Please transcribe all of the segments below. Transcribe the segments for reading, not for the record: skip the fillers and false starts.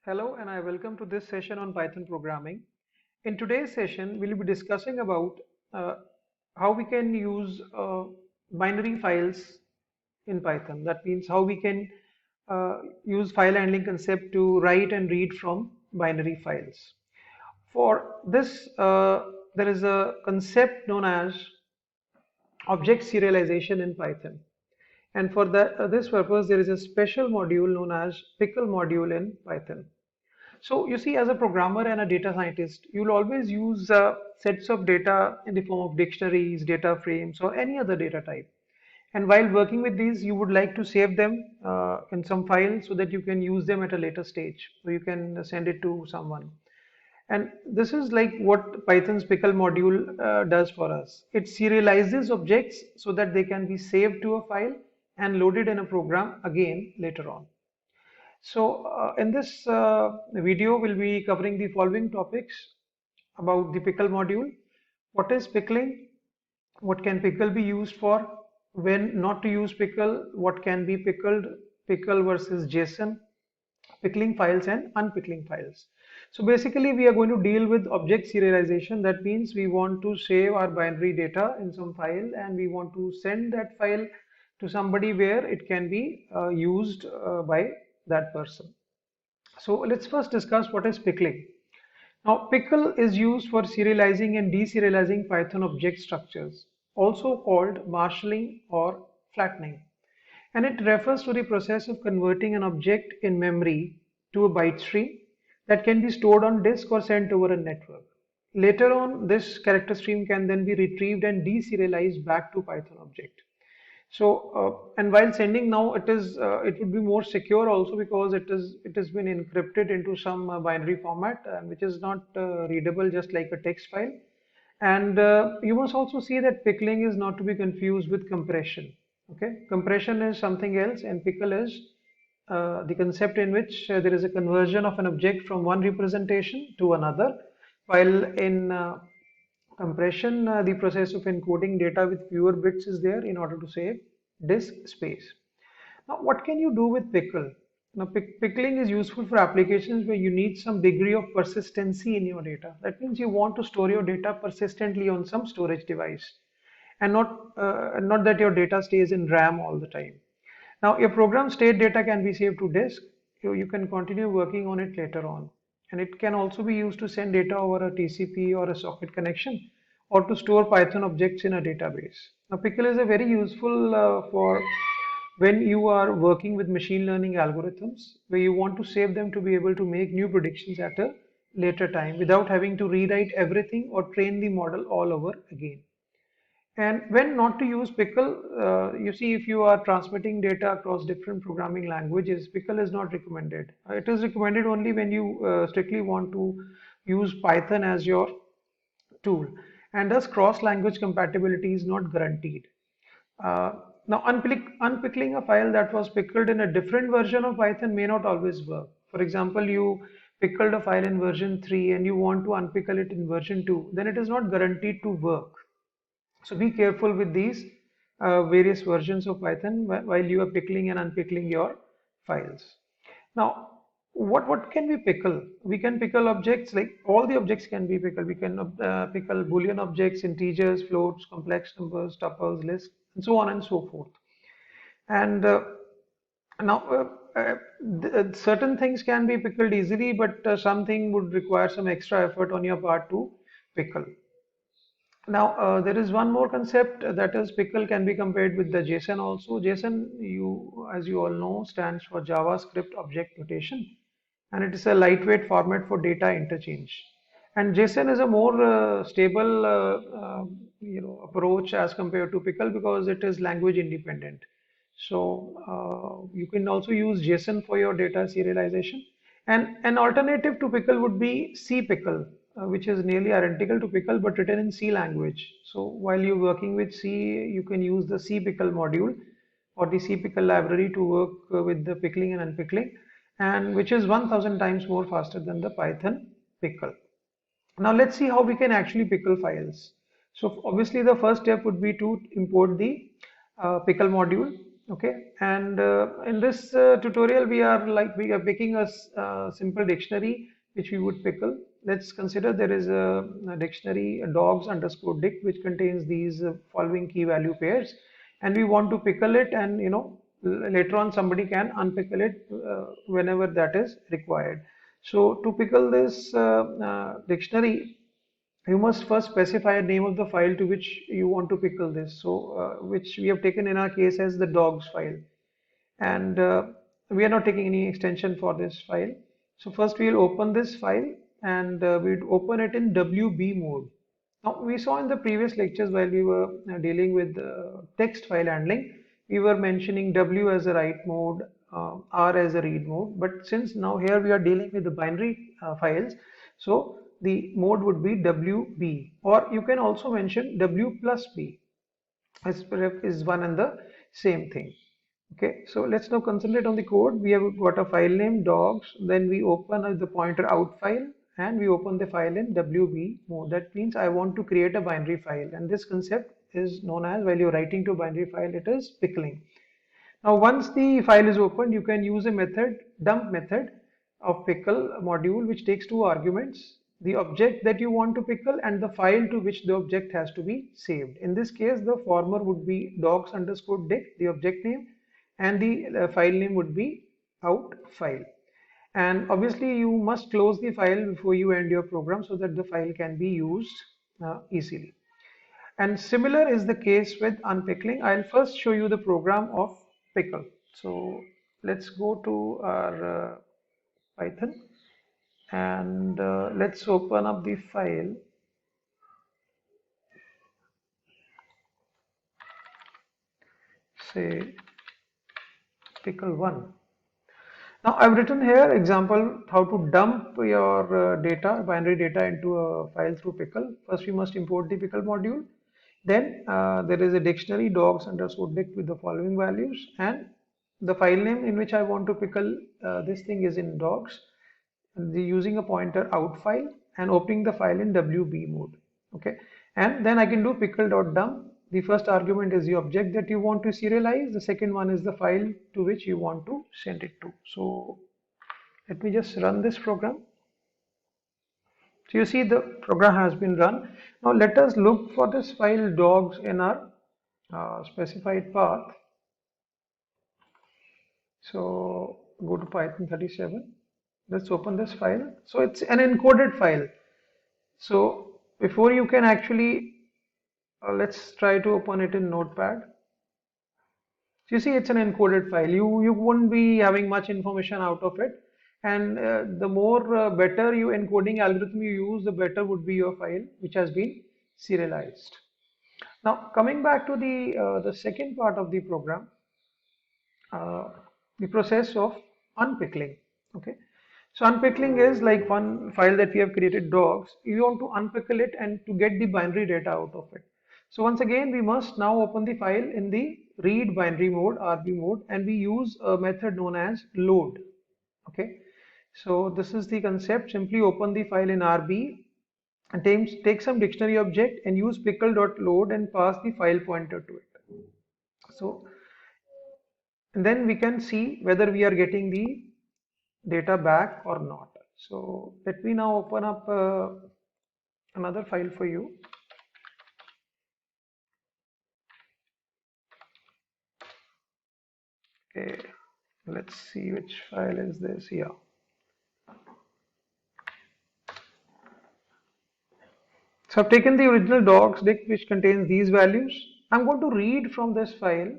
Hello and I welcome to this session on Python programming. In today's session, we'll be discussing about uh, how we can use binary files in Python. That means how we can use file handling concept to write and read from binary files. For this, there is a concept known as object serialization in Python. And for this purpose, there is a special module known as pickle module in Python. So you see, as a programmer and a data scientist, you'll always use sets of data in the form of dictionaries, data frames, or any other data type. And while working with these, you would like to save them in some file so that you can use them at a later stage. So you can send it to someone. And this is like what Python's pickle module does for us. It serializes objects so that they can be saved to a file and loaded in a program again later on. So in this video, we'll be covering the following topics about the pickle module. What is pickling? What can pickle be used for? When not to use pickle? What can be pickled? Pickle versus JSON, pickling files and unpickling files. So basically, we are going to deal with object serialization. That means we want to save our binary data in some file and we want to send that file to somebody where it can be used by that person. So let's first discuss what is pickling. Now, pickle is used for serializing and deserializing Python object structures, also called marshalling or flattening. And it refers to the process of converting an object in memory to a byte stream that can be stored on disk or sent over a network. Later on, this character stream can then be retrieved and deserialized back to Python object. So, and while sending now, it would be more secure also because it has been encrypted into some binary format, which is not readable just like a text file. And you must also see that pickling is not to be confused with compression. Okay, compression is something else, and pickle is the concept in which there is a conversion of an object from one representation to another, while in compression, the process of encoding data with fewer bits is there in order to save disk space. Now, what can you do with pickle? Now, pickling is useful for applications where you need some degree of persistency in your data. That means you want to store your data persistently on some storage device, and not that your data stays in RAM all the time. Now, your program state data can be saved to disk. You can continue working on it later on. And it can also be used to send data over a TCP or a socket connection or to store Python objects in a database. Now, Pickle is a very useful for when you are working with machine learning algorithms where you want to save them to be able to make new predictions at a later time without having to rewrite everything or train the model all over again. And when not to use Pickle, you see if you are transmitting data across different programming languages, Pickle is not recommended. It is recommended only when you strictly want to use Python as your tool. And thus cross-language compatibility is not guaranteed. Uh, Now, unpickling a file that was pickled in a different version of Python may not always work. For example, you pickled a file in version 3 and you want to unpickle it in version 2, then it is not guaranteed to work. So be careful with these various versions of Python while you are pickling and unpickling your files. Now, what can we pickle? We can pickle objects, like all the objects can be pickled. We can pickle Boolean objects, integers, floats, complex numbers, tuples, lists, and so on and so forth. And now, certain things can be pickled easily, but something would require some extra effort on your part to pickle. Now, there is one more concept that is pickle can be compared with the JSON also. JSON, as you all know, stands for JavaScript Object Notation, and it is a lightweight format for data interchange. And JSON is a more stable, approach as compared to pickle because it is language independent. So you can also use JSON for your data serialization. And an alternative to pickle would be cpickle, which is nearly identical to pickle but written in C language. So while you're working with C, you can use the cpickle module or the cpickle library to work with the pickling and unpickling, and which is 1000 times more faster than the Python pickle. Now let's see how we can actually pickle files. So obviously the first step would be to import the pickle module. Okay, and in this tutorial we are picking a simple dictionary which we would pickle. Let's consider there is a dictionary dogs underscore dict which contains these following key value pairs, and we want to pickle it, and later on somebody can unpickle it whenever that is required. So to pickle this dictionary, you must first specify a name of the file to which you want to pickle this. So which we have taken in our case as the dogs file, and we are not taking any extension for this file. So first we'll open this file, and we'll open it in WB mode. Now we saw in the previous lectures while we were dealing with text file handling, we were mentioning W as a write mode, R as a read mode, but since now here we are dealing with the binary files, so the mode would be WB, or you can also mention W plus B, as is one and the same thing. Okay, so let's now concentrate on the code. We have got a file name dogs, then we open the pointer out file, and we open the file in WB mode. That means I want to create a binary file, and this concept is known as, while you're writing to a binary file, it is pickling. Now once the file is opened, you can use a method, dump method of pickle module, which takes two arguments: the object that you want to pickle and the file to which the object has to be saved. In this case, the former would be dogs underscore dict, the object name, and the file name would be out file. And obviously you must close the file before you end your program so that the file can be used easily. And similar is the case with unpickling. I'll first show you the program of pickle. So let's go to our Python, and let's open up the file. Say pickle1. Now I've written here example how to dump your data, binary data, into a file through pickle. First we must import the pickle module. Then there is a dictionary dogs underscore dict with the following values, and the file name in which I want to pickle this thing is in dogs, using a pointer out file and opening the file in WB mode. Okay, and then I can do pickle.dump. The first argument is the object that you want to serialize. The second one is the file to which you want to send it to. So let me just run this program. So you see the program has been run. Now let us look for this file dogs in our specified path. So go to Python 37. Let's open this file. So it's an encoded file. So before you can actually, let's try to open it in Notepad. So you see it's an encoded file. You won't be having much information out of it. And the more better you encoding algorithm you use, the better would be your file which has been serialized. Now coming back to the second part of the program, the process of unpickling. Okay, so unpickling is like one file that we have created dogs. You want to unpickle it and to get the binary data out of it. So once again we must now open the file in the read binary mode, RB mode, and we use a method known as load. Okay, so this is the concept. Simply open the file in RB and take some dictionary object and use pickle.load and pass the file pointer to it. So and then we can see whether we are getting the data back or not. So let me now open up another file for you. Okay, let's see which file is this here. So I've taken the original docs dict which contains these values. I'm going to read from this file,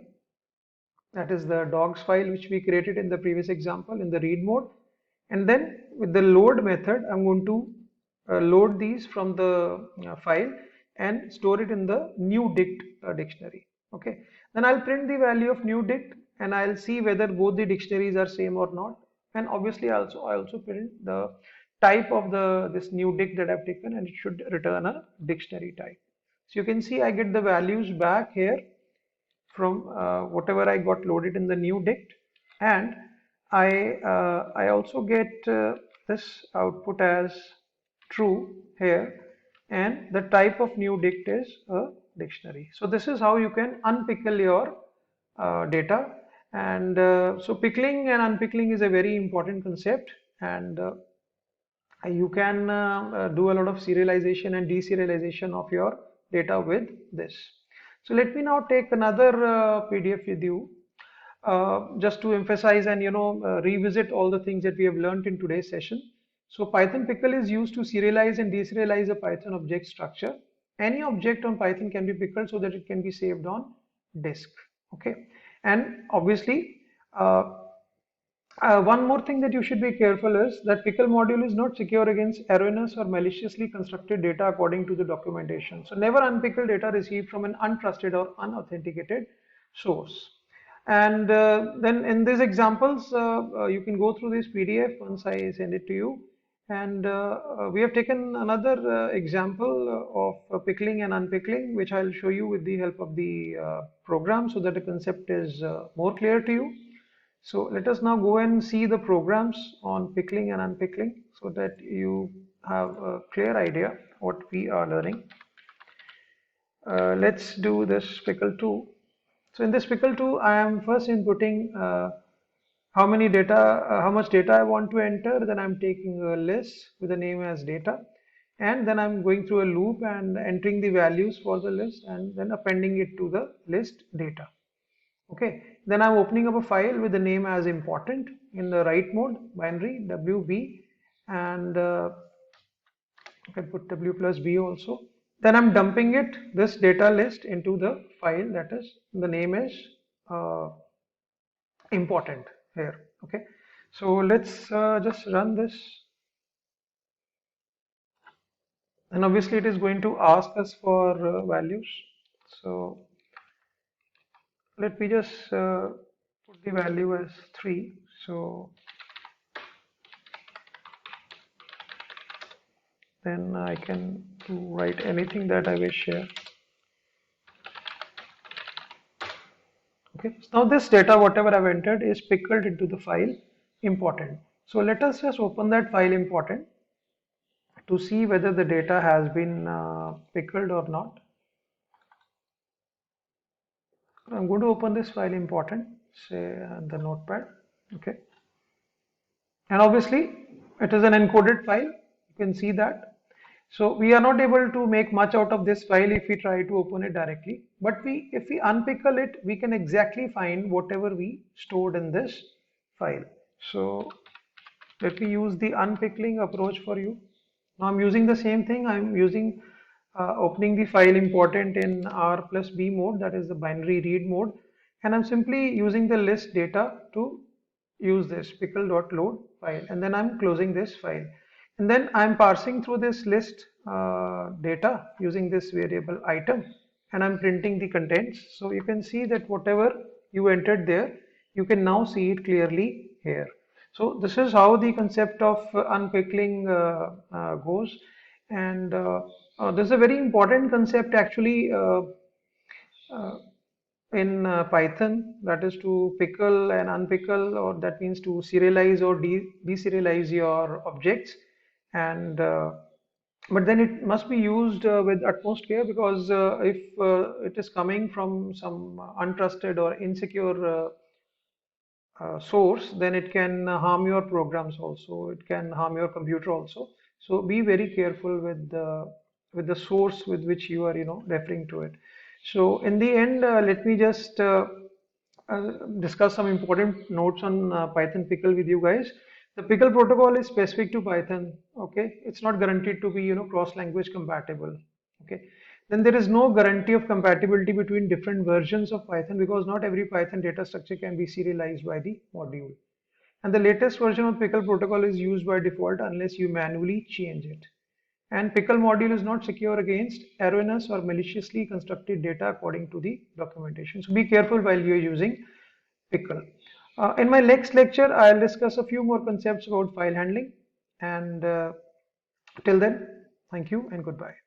that is the dogs file which we created in the previous example in the read mode, and then with the load method I'm going to load these from the file and store it in the new dict dictionary. Okay, then I'll print the value of new dict and I'll see whether both the dictionaries are same or not, and obviously I also print the type of this new dict that I've taken, and it should return a dictionary type. So you can see I get the values back here from whatever I got loaded in the new dict, and I also get this output as true here, and the type of new dict is a dictionary. So this is how you can unpickle your data And so pickling and unpickling is a very important concept, and you can do a lot of serialization and deserialization of your data with this. So let me now take another PDF with you, just to emphasize and revisit all the things that we have learned in today's session. So Python pickle is used to serialize and deserialize a Python object structure. Any object on Python can be pickled so that it can be saved on disk. Okay, and obviously one more thing that you should be careful is that pickle module is not secure against erroneous or maliciously constructed data according to the documentation. So never unpickle data received from an untrusted or unauthenticated source. And then in these examples, you can go through this PDF once I send it to you. And we have taken another example of pickling and unpickling, which I'll show you with the help of the program so that the concept is more clear to you. So let us now go and see the programs on pickling and unpickling so that you have a clear idea what we are learning. Let's do this pickle2. So in this pickle2, I am first inputting how much data I want to enter. Then I'm taking a list with the name as data, and then I'm going through a loop and entering the values for the list and then appending it to the list data. Okay, then I'm opening up a file with the name as important in the write mode, binary WB, and I can put W plus B also. Then I'm dumping this data list into the file, that is, the name is important here. Okay, so let's just run this, and obviously it is going to ask us for values. So let me just put the value as 3. So then I can write anything that I wish here. Okay, so now this data, whatever I've entered, is pickled into the file important. So let us just open that file important to see whether the data has been pickled or not. I'm going to open this file important, say the notepad. Okay, and obviously it is an encoded file, you can see that. So we are not able to make much out of this file if we try to open it directly, but if we unpickle it, we can exactly find whatever we stored in this file. So let me use the unpickling approach for you. Now I'm using the same thing. I'm using opening the file important in R plus B mode, that is the binary read mode, and I'm simply using the list data to use this pickle.load file, and then I'm closing this file, and then I'm parsing through this list data using this variable item, and I'm printing the contents. So you can see that whatever you entered there, you can now see it clearly here. So this is how the concept of unpickling goes, and this is a very important concept actually uh, in Python, that is to pickle and unpickle, or that means to serialize or deserialize your objects, and but then it must be used with utmost care, because if it is coming from some untrusted or insecure source, then it can harm your programs also, it can harm your computer also. So be very careful with the source with which you are referring to it. So in the end, let me just discuss some important notes on Python pickle with you guys. The pickle protocol is specific to Python. Okay, it's not guaranteed to be cross language compatible. Okay, then there is no guarantee of compatibility between different versions of Python, because not every Python data structure can be serialized by the module. And the latest version of pickle protocol is used by default unless you manually change it. And pickle module is not secure against erroneous or maliciously constructed data according to the documentation. So be careful while you are using pickle. In my next lecture, I'll discuss a few more concepts about file handling. And till then, thank you and goodbye.